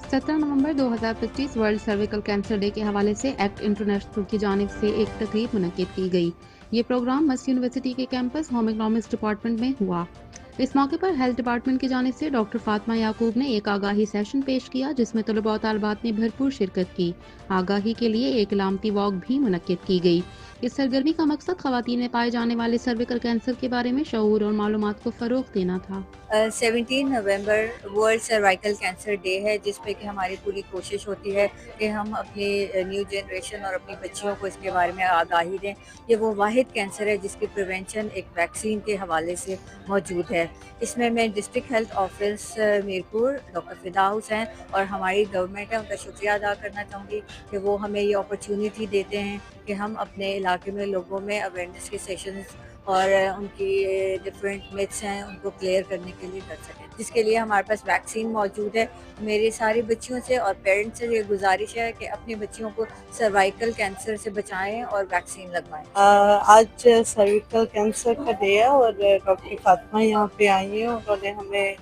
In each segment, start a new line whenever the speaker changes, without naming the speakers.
17 नवंबर 2025 world cervical cancer day के हवाले से एक्ट इंटरनेशनल की जानिब से एक तकरीब मुनक्किद की गई। ये प्रोग्राम मस्जिद यूनिवर्सिटी के कैंपस होम इकोनॉमिक्स डिपार्टमेंट में हुआ। इस मौके पर हेल्थ डिपार्टमेंट की जानिब से डॉक्टर फातिमा याकूब ने एक आगाही सेशन पेश किया, जिसमें तलबा और तालिबात ने भरपूर शिरकत की। आगाही के लिए एक इलामती वॉक भी मुनक्किद की गई। इस सरगर्मी का मकसद खवातीन में पाए जाने वाले सर्विकल कैंसर के बारे में शऊर और मालूमात को फ़रोग़ देना था।
17 नवंबर वर्ल्ड सर्वाइकल कैंसर डे है, जिसमें कि हमारी पूरी कोशिश होती है कि हम अपनी न्यू जनरेशन और अपनी बच्चियों को इसके बारे में आगाही दें। ये वो वाहिद कैंसर है जिसकी प्रिवेंशन एक वैक्सीन के हवाले से मौजूद है। इसमें मैं district health office Mirpur doctor फिदा हुसैन और हमारी गवर्नमेंट है उनका शुक्रिया अदा करना चाहूँगी कि वो हमें ये अपॉर्चुनिटी देते हैं कि हम अपने इलाके में लोगों में अवेयरनेस के सेशंस और उनकी डिफरेंट मिथ्स हैं उनको क्लियर करने के लिए कर सकें, जिसके लिए हमारे पास वैक्सीन मौजूद है। मेरी सारी बच्चियों से और पेरेंट्स से ये गुजारिश है कि अपनी बच्चियों को सर्वाइकल कैंसर से बचाएं और वैक्सीन लगवाएं।
आज सर्विकल कैंसर का डे है और डॉक्टर फातिमा यहाँ पे आई हैं। उन्होंने हमें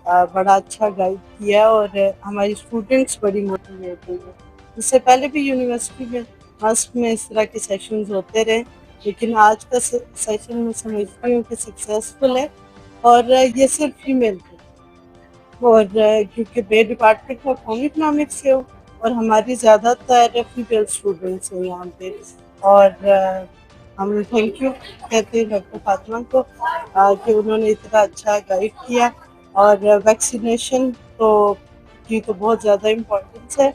बड़ा अच्छा गाइड किया और हमारी स्टूडेंट्स बड़ी मोटिवेट हुई है। इससे पहले भी यूनिवर्सिटी में मस्ट में इस तरह के सेशंस होते रहे, लेकिन आज का सेशन मैं समझती हूँ कि सक्सेसफुल है और ये सिर्फ फीमेल के और क्योंकि बे डिपार्टमेंट में होम इकोनॉमिक्स से हो और हमारी ज़्यादातर फीमेल स्टूडेंट्स हैं यहाँ पे और हम थैंक यू कहते हैं डॉक्टर फातिमा को कि उन्होंने इतना अच्छा गाइड किया और वैक्सीनेशन की तो बहुत ज़्यादा इम्पोर्टेंस है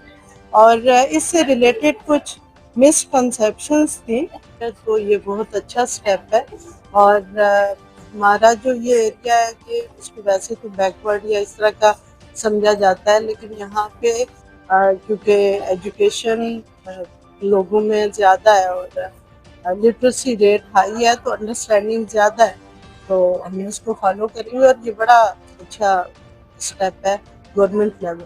और इससे रिलेटेड कुछ मिसकंसेप्शंस थी, तो ये बहुत अच्छा स्टेप है और हमारा जो ये एरिया है कि इसको वैसे तो बैकवर्ड या इस तरह का समझा जाता है, लेकिन यहाँ पे क्योंकि एजुकेशन लोगों में ज़्यादा है और लिटरेसी रेट हाई है तो अंडरस्टैंडिंग ज़्यादा है, तो हम इसको फॉलो करेंगे और ये बड़ा अच्छा स्टेप है गवर्नमेंट लेवल।